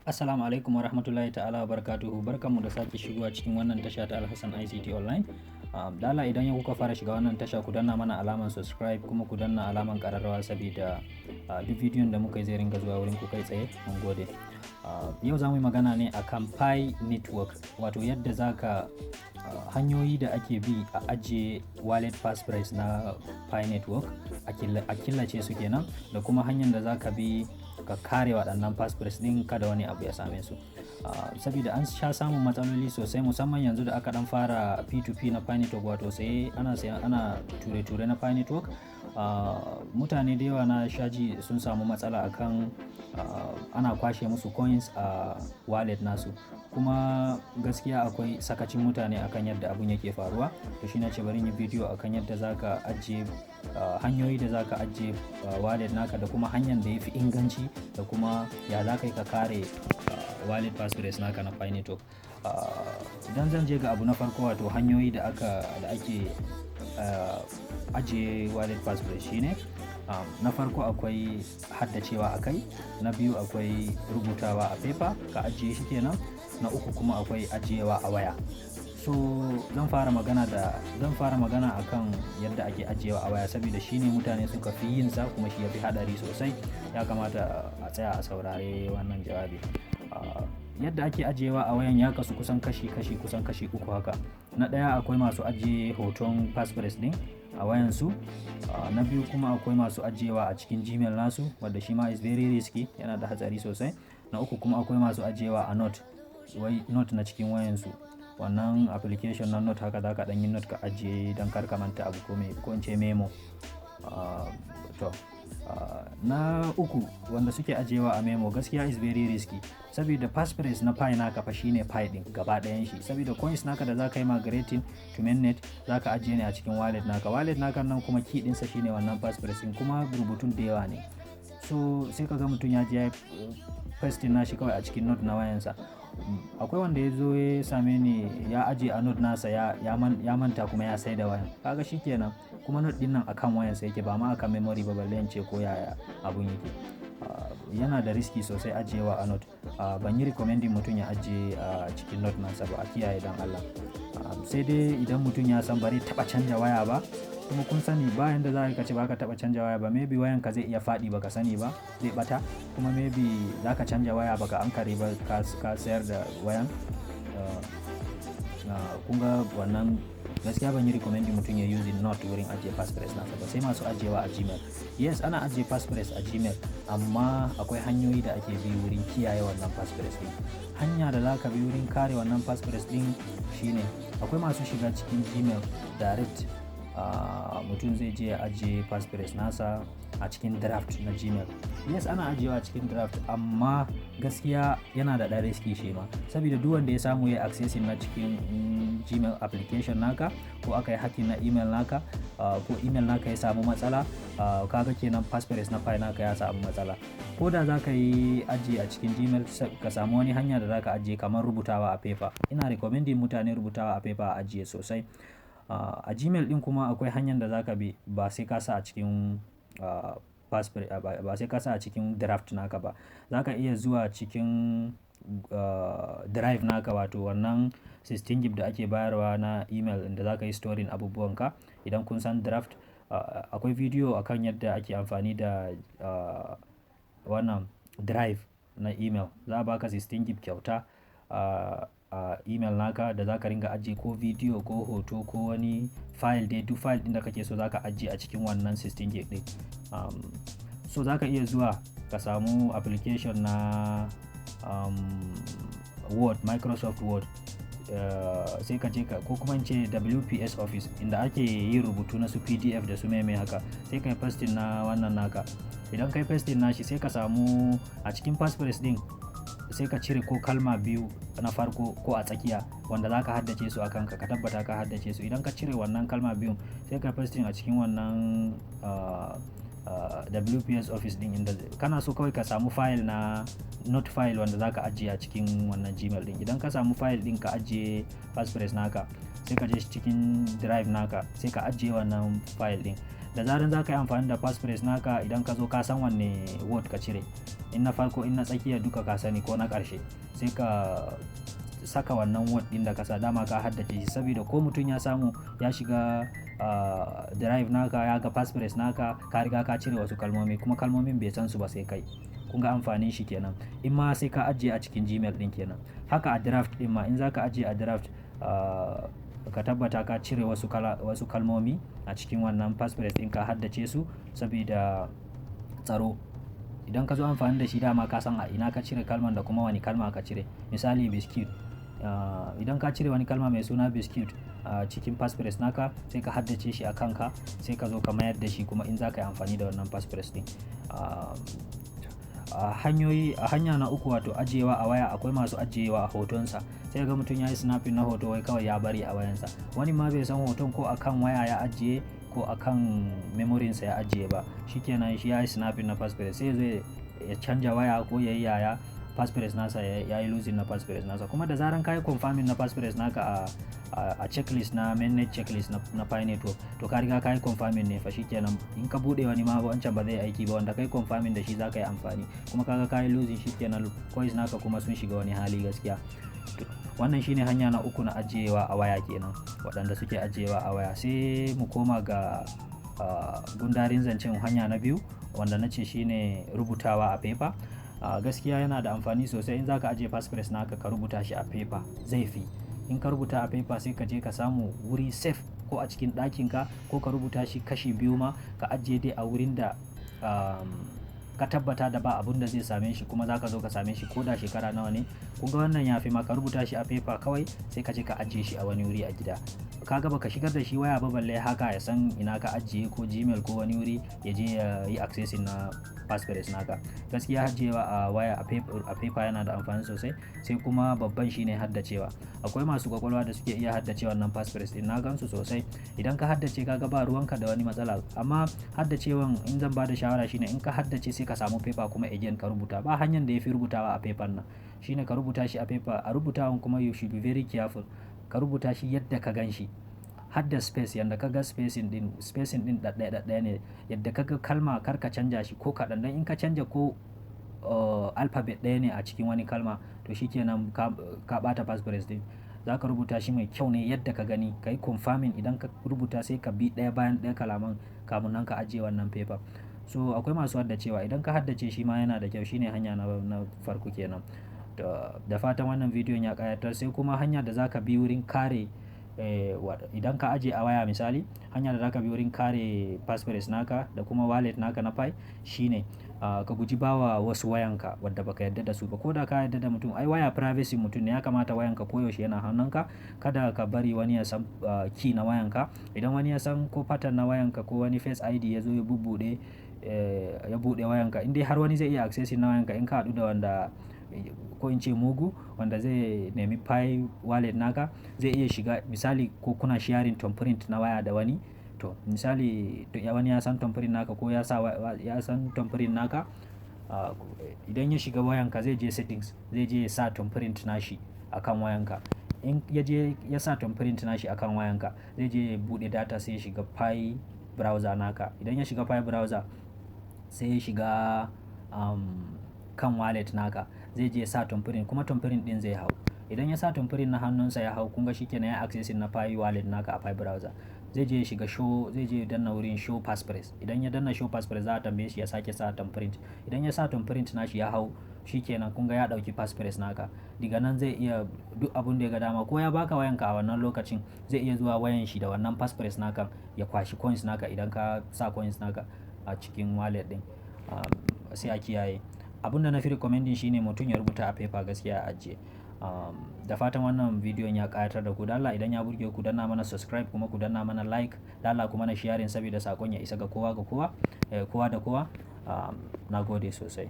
Assalamu alaikum warahmatullahi ta'ala barakatuhu. Barkanmu da sake shigowa cikin wannan tasha ta Alhassan ICT Online. Dala idan yau kuka fara shiga wannan tasha ku danna mana alaman subscribe kuma ku danna alaman kararrawa saboda duk bidiyon da muka yi zai ringa zuwa wurin ku kai tsaye. Mun gode. Yau za mu yi magana ne akan Pi Network, wato yadda zaka hanyoyi da ake bi a ajiye wallet passphrase na Pi Network a killace su kenan, da kuma hanyar da zaka bi ka kare waɗannan passphrase ɗin kada wani abu ya same su. Saboda an sha samun matsaloli sosai, musamman yanzu da aka dan fara P2P na Pi Network, wato sai ana ture-ture na Pi Network. Mutane da yawa na shaji sun samu matsala akan ana kwashe musu coins a wallet nasu, kuma gaskiya akwai sakacin mutane akan yadda abun yake faruwa. To shi na ce bari yi bidiyo akan yadda zaka ajiye hanyoyi da zaka ajiye wallet naka, da kuma hanyar da yafi inganci, da kuma ya zaka yi ka kare wallet passphrase naka na Pi Network. Idan zan je ga abu na farko, wato hanyoyi da ake ajiye wallet passphrase shine, na farko akwai haddacewa a kai, na biyu akwai rubutawa a paper ka ajiye shi kenan, na uku kuma akwai ajiyewa a waya. So zan fara magana akan yadda ake ajiyewa a waya, saboda shine mutane suka fi yin sa kuma shi yafi hadari sosai. Ya kamata a tsaya a saurare wannan jawabi. Yadda ake ajiyewa a wayan ya kasu kusan kashi uku haka. Na ɗaya akwai masu ajiye hoton passphrase din a wayansu. Na biyu kuma akwai masu ajiyewa a cikin Gmail nasu, wanda shi ma is very risky, yana da hatsari sosai. Na uku kuma akwai masu ajiyewa a note na cikin wayansu. Wannan application na note haka zaka dan yi note ka ajiye don kar ka manta abu ko in ce memo. Na uku wanda suke ajiyewa a memo gaskiya is very risky, saboda passphrase na Pi naka fa shine Pi din gaba ɗayan shi, saboda coins naka da zaka yi migrating to mainnet zaka ajiye ne a cikin wallet naka nan kuma key ɗinsa shine wannan passphrase din, kuma rubutun da yawa ne. So sai kaga mutum ya je ya paste nashi kawai a cikin note na wayansa. Akwai wanda ya zo ya same ni ya ajiye a note nasa ya manta kuma ya sai da wayan. Kaga shikenan, kuma note din nan akan wayansa yake ba ma akan memory ba, balle in ce ko yaya abun yake. Yana da riski sosai ajiyewa a note. Ban yi recommending mutum ya ajiye a cikin note nasa ba, a kiyaye dan Allah. Sai dai idan mutum ya san bari taba canja waya ba, kuma kun sani bayan da za ka ce baka taba canja waya ba, maybe wayan ka zai iya faɗi baka sani ba, zai bata, kuma maybe zaka canja waya baka ankare ba, ka sayar da wayan. Kun ga wannan gaskiya ban yi recommending mutum ya using note wurin ajiye passphrase nasa ba. Sai masu ajiyewa a Gmail. Yes, ana ajiye passphrase a Gmail, amma akwai hanyoyi da ake bi wurin kiyaye wannan passphrase din. Hanya da zaka bi wurin kare wannan passphrase din shine, akwai masu shiga cikin Gmail direct. Mutum zai je ya ajiye passphrase nasa a cikin draft na Gmail. Yes, ana ajiyewa a cikin draft, amma gaskiya yana da ɗan riski shi ma, saboda duk wanda ya samu ya accessing na cikin Gmail application naka, ko aka yi hacking na email naka, ko email naka ya samu matsala, kaga kenan passphrase na Pi naka ya samu matsala. Ko da za ka yi ajiye a cikin Gmail, ka samu wani hanya da za ka ajiye kamar rubutawa a paper. Ina recommending mutane rubutawa a paper a ajiye sosai. A Gmail din kuma akwai hanyar da zaka bi, ba sai ka sa a cikin ba sai ka sa a cikin draft naka ba. Zaka iya zuwa cikin drive naka, wato wannan 16 gig da ake bayarwa na email inda zaka yi storing abubuwan ka. Idan kun san draft, akwai video akan yadda ake amfani da wannan drive na email. Za a baka 16 gig kyauta a email naka, da zaka ringa ajiye ko video ko hoto ko wani file dai, duk file din da kake so zaka ajiye a cikin wannan 16 gig din. So zaka iya zuwa ka samu application na Word, Microsoft Word, sai ka je ko kuma in ce WPS Office, inda ake yin rubutu na su PDF da su meme haka. Sai kai pasting na wannan naka. Idan kai pasting nashi, sai ka samu a cikin passphrase din, sai ka cire ko kalma biyu na farko ko a tsakiya wanda za ka haddace su a kanka, ka tabbata ka haddace su. Idan ka cire wannan kalma biyun, sai ka pasting a cikin wannan WPS Office din, inda kana so kawai ka samu file na note file wanda za ka ajiye a cikin wannan Gmail din. Idan ka samu file din ka ajiye passphrase naka, sai ka je cikin drive naka, sai ka ajiye wannan file din. da zaran za ka yi amfani da passphrase naka, idan ka zo ka san wanne word ka cire, in na farko in na tsakiya duka ka sani ko na ƙarshe, sai ka saka wannan word din da ka sa, dama ka haddace shi, saboda ko mutum ya samu ya shiga drive naka ya ga passphrase naka ka riga ka cire wasu kalmomi, kuma kalmomin bai san su ba sai kai. Kun ga amfanin shi kenan. In ma sai ka ajiye a cikin Gmail din kenan. Haka a draft din ma, in za ka ajiye a draft, ka tabbata ka cire wasu kalmomi a cikin wannan passphrase din, ka haddace su saboda tsaro. Idan ka zo amfani da shi dama ka san a ina ka cire kalman da kuma wani kalma ka cire. Misali biscuit, idan ka cire wani kalma mai suna biscuit a cikin passphrase naka, sai ka haddace shi a kanka, sai ka zo ka mayar da shi kuma in za ka yi amfani da wannan passphrase din. A hanya na uku, wato ajiyewa a waya, akwai masu ajiyewa a hotonsa. Sai ga mutum ya yi snapping na hoto wai kawai ya bari a wayansa. Wani ma bai san hoton ko akan waya ya ajiye ko akan memorinsa ya ajiye ba, shikenan shi ya yi snapping na passphrase, sai zai ya canja waya ko ya yi yaya passphrase nasa ya yi losing na passphrase nasa. Kuma da zaran ka yi confirming na passphrase naka a checklist na mainnet checklist na Pi Network, to ka riga ka yi confirming ne fa, shikenan in ka bude wani ma wancan ba zai aiki ba, wanda kai confirming da shi za ka yi amfani, kuma kaga ka yi losing, shikenan coins naka kuma sun shiga wani hali gaskiya. Wannan shine hanya na uku na ajiyewa a waya kenan, waɗanda suke ajiyewa a waya. Sai mu koma ga gundarin zancen hanya na biyu, wanda na ce shine rubutawa a paper. Gaskiya yana da amfani sosai. In za ka ajiye passphrase naka, ka rubuta shi a paper zai fi. In ka rubuta a paper sai ka je ka samu wuri safe, ko a cikin ɗakinka, ko ka rubuta shi kashi biyu ma, ka ajiye dai a wurin da ka tabbata da ba abun da zai same shi, kuma za ka zo ka same shi ko da shekara nawa ne. Kun ga wannan ya fi ma, ka rubuta shi a paper kawai, sai ka je ka ajiye shi a wani wuri a gida. Ka ga baka shigar da shi waya ba, balle haka ya san ina ka ajiye, ko Gmail ko wani wuri ya je ya yi accessing na passphrase naka. Gaskiya ajiyewa a waya a paper yana da amfani sosai. Sai kuma babban shine haddacewa. Akwai masu kwakwalwa da suke iya haddace wannan passphrase din, na gansu sosai. Idan ka haddace, ka ga ba ruwanka da wani matsala. Amma haddacewan, in zan ba da shawara shine, in ka haddace sai ka samu paper kuma again ka rubuta. Ba hanyar da ya fi rubutawa a paper nan, shine ka rubuta shi a paper. A rubutawan kuma you should be very careful. Ka rubuta shi yadda ka gan shi, hadda space, yadda ka ga spacing din ɗaɗɗaya ne. Yadda ka ga kalma kar ka canja shi ko kaɗan, dan in ka canja ko alphabet ɗaya ne a cikin wani kalma, to shikenan ka ɓata passphrase din. Za ka rubuta shi mai kyau ne yadda ka gani, ka yi confirming. Idan ka rubuta sai ka bi ɗaya bayan ɗaya kalaman, kamun nan ka ajiye wannan paper. So akwai masu haddacewa. Idan ka haddace shi ma yana da kyau. Shine hanya na farko kenan. Da fatan wannan bidiyon ya ƙayatar. Sai kuma hanya da za ka bi wurin kare, idan ka ajiye a waya misali, hanya da za ka bi wurin kare passphrase naka da kuma wallet naka na Pi shine, ka guji bawa wasu wayanka wadda baka yarda da su ba. Ko da ka yarda da mutum, ai waya privacy mutum ne, ya kamata wayanka koyaushe yana hannunka. Kada ka bari wani ya san key na wayanka. Idan wani ya san ko pattern na wayanka ko wani face ID ya zo ya buɗe wayanka, in dai har wani zai iya accessing na wayanka, in ka haɗu da wanda, ko in ce mugu, wanda zai nemi Pi wallet naka, zai iya shiga. Misali ko kuna sharing thumbprint na waya da wani, to misali wani ya san thumbprint naka, ko ya san thumbprint naka, idan ya shiga wayanka zai je settings, zai je ya sa thumbprint nashi akan wayanka. In ya je ya sa thumbprint nashi akan wayanka, zai je ya buɗe data, sai ya shiga Pi browser naka. Idan ya shiga Pi browser, sai ya shiga kan wallet naka, zai je ya sa thumbprint, kuma thumbprint din zai hau. Idan ya sa thumbprint na hannunsa ya hau, kun ga shikenan ya accessing na Pi wallet naka a Pi browser. Zai je ya shiga zai je ya danna wurin show passphrase. Idan ya danna show passphrase, za a tambaye shi ya sake sa thumbprint. Idan ya sa thumbprint nashi ya hau, shikenan kun ga ya dauki passphrase naka. Diga nan zai iya duk abun da ya ga dama, ko ya baka wayanka a wannan lokacin, zai iya zuwa wayan shi da wannan passphrase naka ya kwashi coins naka, idan ka sa coins naka a cikin wallet din. Sai a kiyaye. Abun da na fi recommending shine mutum ya rubuta a paper gaskiya a ajiye. Da fatan wannan bidiyon ya ƙayatar da ku. Da Allah idan ya burge ku, danna mana subscribe, kuma ku danna mana like. Da Allah kuma na sharing, saboda sakon ya isa ga kowa da kowa. Na gode sosai.